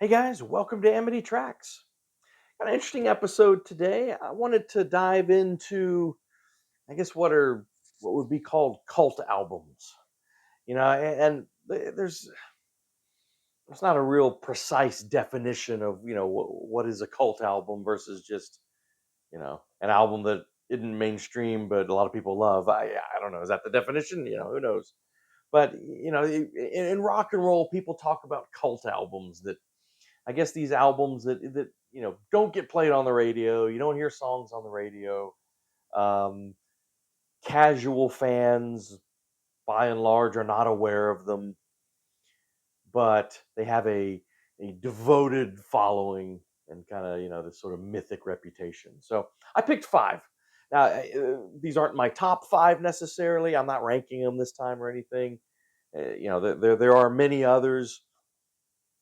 Hey guys, welcome to Amity Tracks. Got an interesting episode today. I wanted to dive into, I guess, what would be called cult albums. There's not a real precise definition of what is a cult album versus just an album that isn't mainstream but a lot of people love. I don't know. Is that the definition? Who knows? But in rock and roll, people talk about cult albums that I guess these albums that don't get played on the radio. You don't hear songs on the radio. Um, Casual fans, by and large, are not aware of them, but they have a devoted following and kind of this sort of mythic reputation. So I picked five. Now these aren't my top five necessarily. I'm not ranking them this time or anything. There are many others,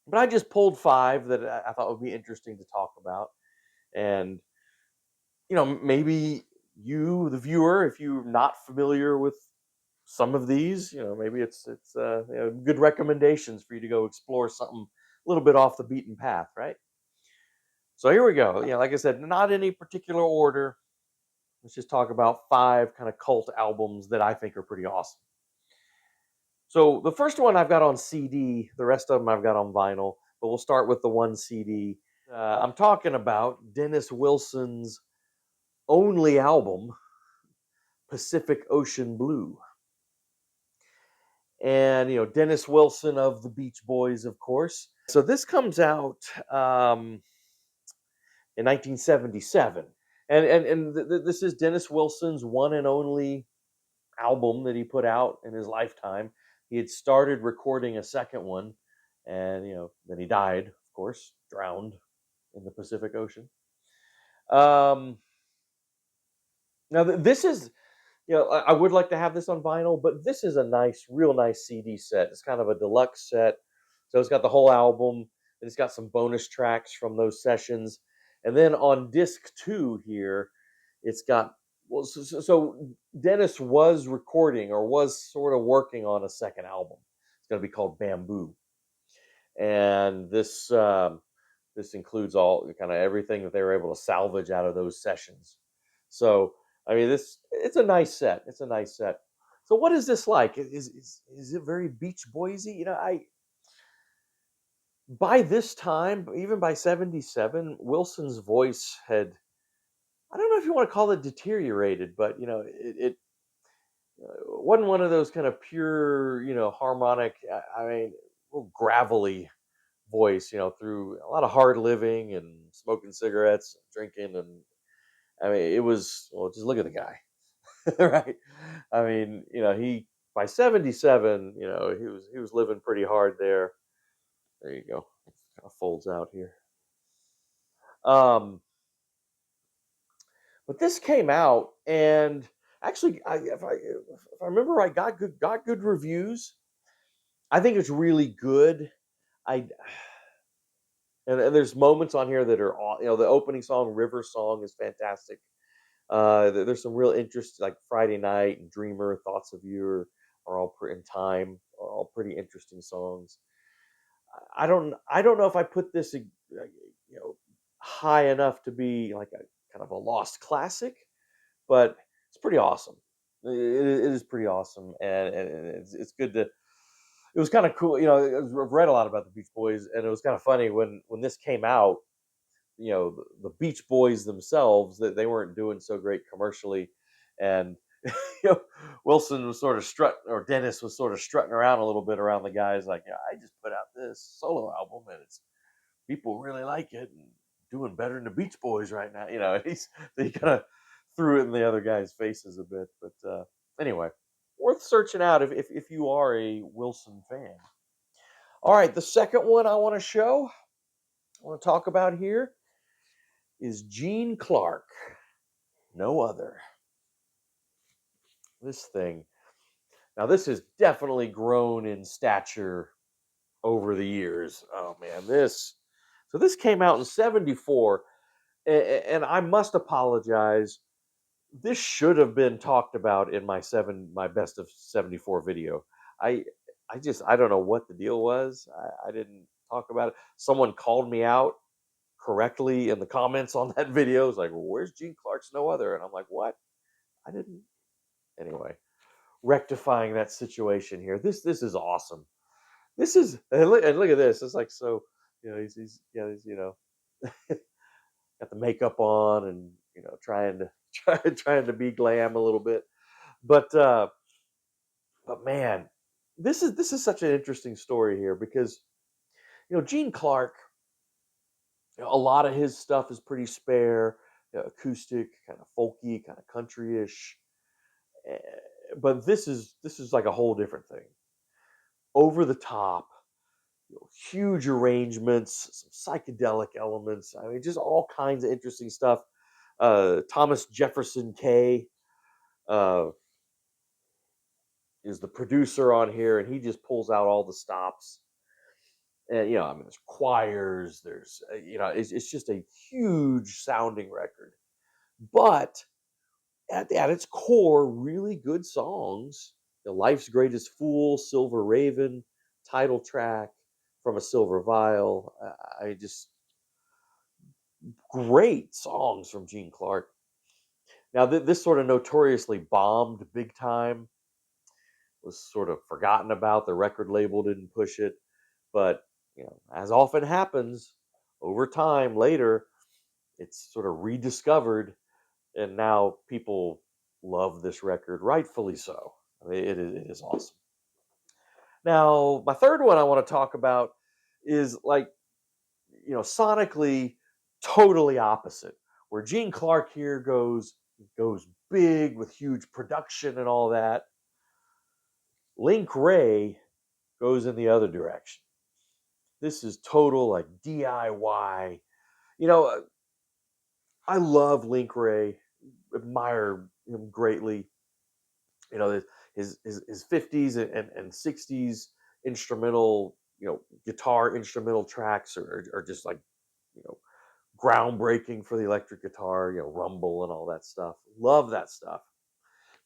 but I just pulled five that I thought would be interesting to talk about. And maybe you, the viewer, if you're not familiar with some of these, maybe it's good recommendations for you to go explore something a little bit off the beaten path, right? So here we go. Like I said, not any particular order. Let's just talk about five kind of cult albums that I think are pretty awesome. So the first one I've got on CD, the rest of them I've got on vinyl, but we'll start with the one CD. I'm talking about Dennis Wilson's only album, Pacific Ocean Blue. And, Dennis Wilson of the Beach Boys, of course. So this comes out in 1977. And this is Dennis Wilson's one and only album that he put out in his lifetime. He had started recording a second one, and, then he died, of course, drowned in the Pacific Ocean. Now, this is I would like to have this on vinyl, but this is a real nice CD set. It's kind of a deluxe set. So it's got the whole album, and it's got some bonus tracks from those sessions. And then on disc 2 here, it's got, so Dennis was recording or was sort of working on a second album. It's going to be called Bamboo. And this includes all kind of everything that they were able to salvage out of those sessions. So I mean, it's a nice set. It's a nice set. So what is this like? Is it very Beach Boysy? I by this time, even by 77, Wilson's voice had, I don't know if you want to call it deteriorated, but it wasn't one of those kind of pure, harmonic, I mean, real gravelly voice, through a lot of hard living and smoking cigarettes, drinking, and I mean, it was, well, just look at the guy. Right? I mean, he by 77, he was living pretty hard there. There you go. It kind of folds out here. Um, but this came out, and actually, if I remember right, got good reviews. I think it's really good. I and there's moments on here that are the opening song, River Song, is fantastic. There's some real interest, like Friday Night and Dreamer, Thoughts of You are all in Time are all pretty interesting songs. I don't know if I put this high enough to be like a kind of a lost classic, but it's pretty awesome. It is pretty awesome, and it's good to. It was kind of cool, I've read a lot about the Beach Boys, and it was kind of funny when this came out. The Beach Boys themselves, that they weren't doing so great commercially, and you know, Wilson was sort of or Dennis was sort of strutting around a little bit around the guys, like, I just put out this solo album, and it's people really like it and doing better than the Beach Boys right now. He kind of threw it in the other guys' faces a bit, but anyway, worth searching out if you are a Wilson fan. All right, the second one I want to talk about here is Gene Clark. No other. This thing. Now, this has definitely grown in stature over the years. Oh, man, this. So, this came out in 74, and I must apologize. This should have been talked about in my best of 74 video. I I don't know what the deal was. I didn't talk about it. Someone called me out correctly in the comments on that video. It's like, well, where's Gene Clark's No Other? And I'm like, what? I didn't. Anyway, rectifying that situation here. This is awesome. This is and look at this. It's like so. He's got the makeup on and trying to trying to be glam a little bit. But man, this is such an interesting story here because Gene Clark, a lot of his stuff is pretty spare, acoustic, kind of folky, kind of country-ish. Eh, But this is like a whole different thing. Over the top, huge arrangements, some psychedelic elements. I mean, just all kinds of interesting stuff. Thomas Jefferson K uh, is the producer on here, and he just pulls out all the stops. And I mean, there's choirs, there's it's just a huge sounding record. But at its core, really good songs. Life's Greatest Fool, Silver Raven, title track, From a Silver Vial. I just great songs from Gene Clark. Now, this sort of notoriously bombed big time, was sort of forgotten about. The record label didn't push it, but as often happens, over time later, it's sort of rediscovered, and now people love this record, rightfully so. I mean, it is awesome. Now, my third one I want to talk about is like sonically totally opposite. Where Gene Clark here goes big with huge production and all that. Link Ray goes in the other direction. This is total like DIY. You know, I love Link Ray, admire him greatly. His 50s and 60s instrumental, guitar instrumental tracks are just like, you know, groundbreaking for the electric guitar, rumble and all that stuff. Love that stuff.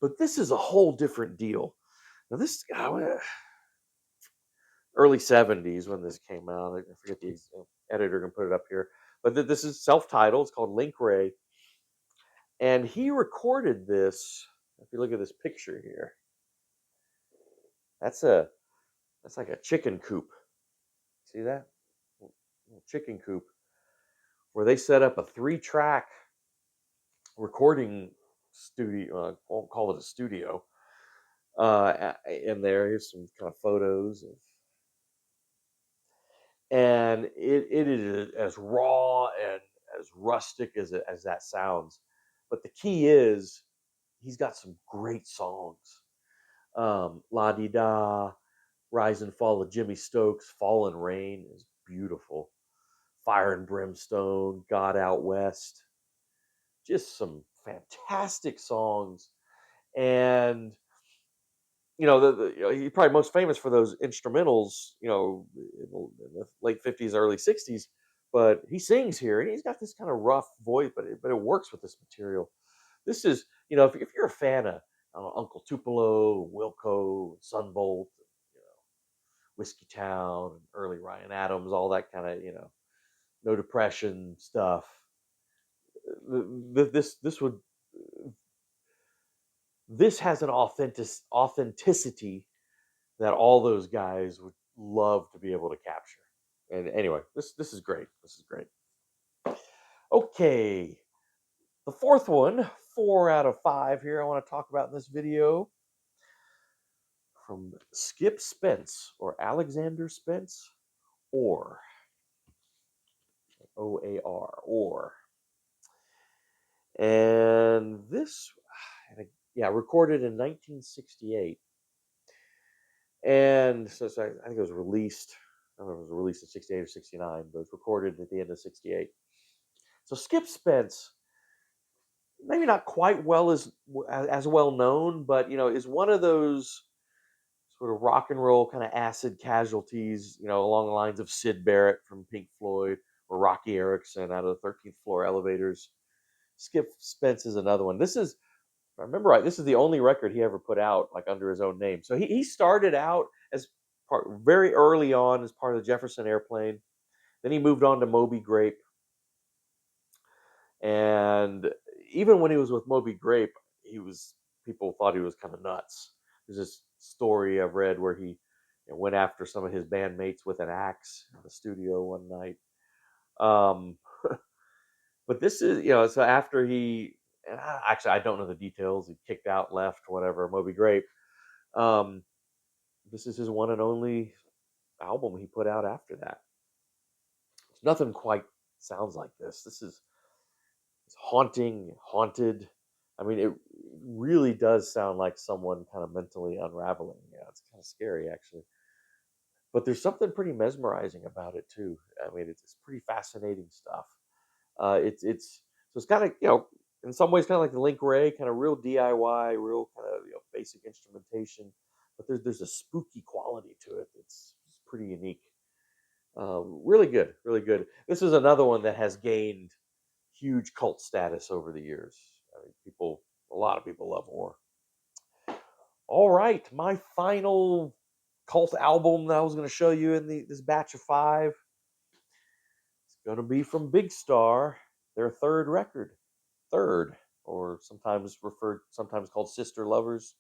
But this is a whole different deal. Now, this early 70s when this came out. I forget the editor can put it up here. But this is self-titled. It's called Link Ray. And he recorded this. If you look at this picture here, that's like a chicken coop. See that? Little chicken coop where they set up a 3-track recording studio. I won't call it a studio. And here's some kind of photos of, and it is as raw and as rustic as that sounds. But the key is he's got some great songs. La Di Da, Rise and Fall of Jimmy Stokes, Fallen Rain is beautiful. Fire and Brimstone, God Out West, just some fantastic songs. And he's probably most famous for those instrumentals, in the late 50s, early 60s. But he sings here, and he's got this kind of rough voice, but it works with this material. This is, if you're a fan of Uncle Tupelo, Wilco, Sunvolt, Whiskey Town, and early Ryan Adams, all that kind of, No Depression stuff. This has an authenticity that all those guys would love to be able to capture. And anyway, this is great. This is great. Okay, the fourth one, 4 out of 5 here. I want to talk about in this video from Skip Spence or Alexander Spence, or OAR, or, and this, yeah, recorded in 1968. And so I think it was released. I don't know if it was released in 68 or 69, but it was recorded at the end of 68. So Skip Spence, maybe not quite as well known, but is one of those sort of rock and roll kind of acid casualties, along the lines of Syd Barrett from Pink Floyd or Rocky Erickson out of the 13th Floor Elevators. Skip Spence is another one. This is, if I remember right, this is the only record he ever put out like under his own name. So he started out as very early on as part of the Jefferson Airplane. Then he moved on to Moby Grape, and even when he was with Moby Grape, he was people thought he was kind of nuts. There's this story I've read where he went after some of his bandmates with an axe in the studio one night. Um, but this is, so after actually, I don't know the details. He kicked out, left, whatever, Moby Grape. Um, this is his one and only album he put out after that. Nothing quite sounds like this. This is It's haunting, haunted. I mean, it really does sound like someone kind of mentally unraveling. Yeah, it's kind of scary actually. But there's something pretty mesmerizing about it too. I mean, it's pretty fascinating stuff. It's so it's kind of in some ways kind of like the Link Ray, kind of real DIY, real kind of basic instrumentation. But there's a spooky quality to it. It's pretty unique. Really good, really good. This is another one that has gained huge cult status over the years. I mean, a lot of people love War. All right, my final cult album that I was going to show you in this batch of five is going to be from Big Star, their third record, third, or sometimes called Sister Lovers.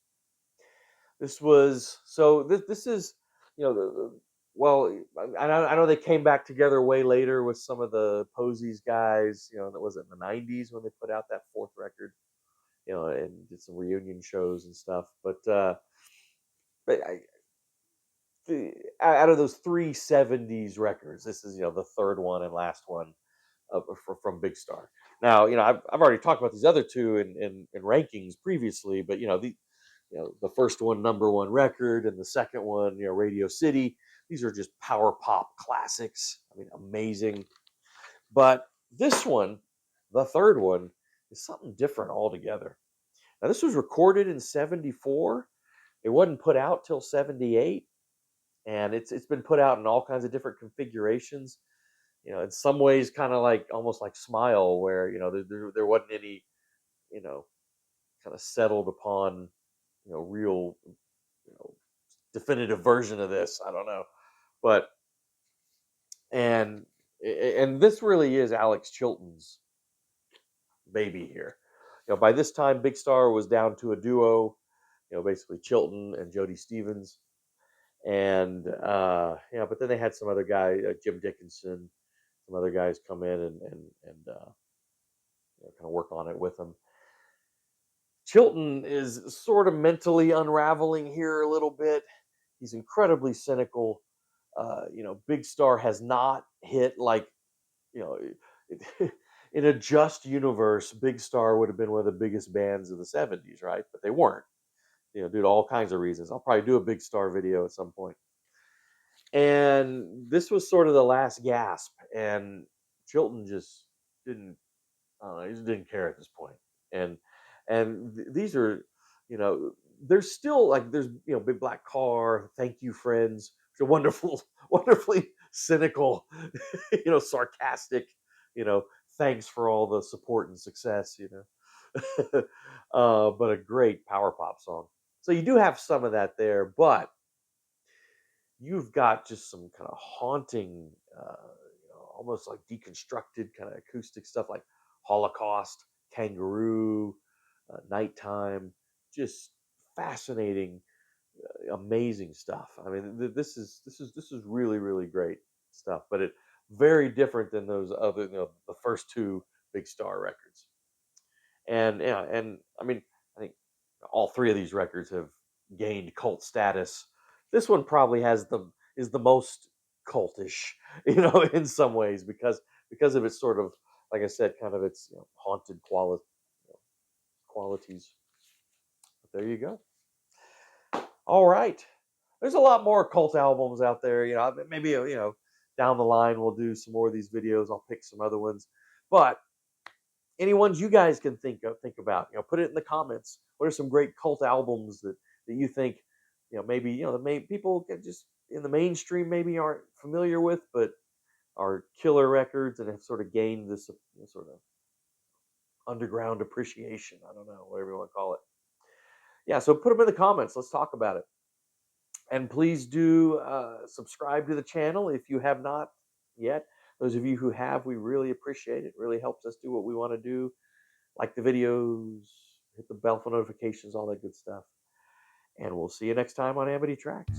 This was so. This is, you know, well, I know they came back together way later with some of the Posies guys. That was in the '90s when they put out that fourth record. And did some reunion shows and stuff. But out of those three '70s records, this is the third one and last one from Big Star. Now, I've already talked about these other two in rankings previously, but the first one, number one record, and the second one, Radio City. These are just power pop classics. I mean, amazing. But this one, the third one, is something different altogether. Now, this was recorded in '74. It wasn't put out till '78, and it's been put out in all kinds of different configurations. In some ways, kind of like almost like Smile, where there wasn't any you know kind of settled upon real you know definitive version of this. I don't know, but and and this really is Alex Chilton's baby here. By this time, Big Star was down to a duo. Basically Chilton and Jody Stevens, and but then they had some other guy, Jim Dickinson, some other guys come in and kind of work on it with them. Chilton is sort of mentally unraveling here a little bit. He's incredibly cynical. Big Star has not hit like you know. In a just universe, Big Star would have been one of the biggest bands of the '70s, right? But they weren't. Due to all kinds of reasons. I'll probably do a Big Star video at some point. And this was sort of the last gasp, and Chilton just didn't. I don't know, he just didn't care at this point. And these are, you know, there's still like there's Big Black Car, Thank You Friends, it's a wonderful, wonderfully cynical, sarcastic, you know, thanks for all the support and success, but a great power pop song. So you do have some of that there, but you've got just some kind of haunting, almost like deconstructed kind of acoustic stuff like Holocaust, Kangaroo, Nighttime, just fascinating, amazing stuff. I mean, this is really really great stuff, but it very different than those other the first two Big Star records. And and I mean, I think all three of these records have gained cult status. This one probably is the most cultish, in some ways because of its sort of, like I said, kind of its haunted qualities. But there you go. All right, there's a lot more cult albums out there. Maybe down the line we'll do some more of these videos. I'll pick some other ones, but any ones you guys can think about, put it in the comments. What are some great cult albums that you think, maybe the main people get just in the mainstream maybe aren't familiar with, but are killer records and have sort of gained this sort of underground appreciation. I don't know, whatever you want to call it. Yeah, so put them in the comments. Let's talk about it. And please do subscribe to the channel if you have not yet. Those of you who have, we really appreciate it. It really helps us do what we want to do. Like the videos, hit the bell for notifications, all that good stuff. And we'll see you next time on Amity Tracks.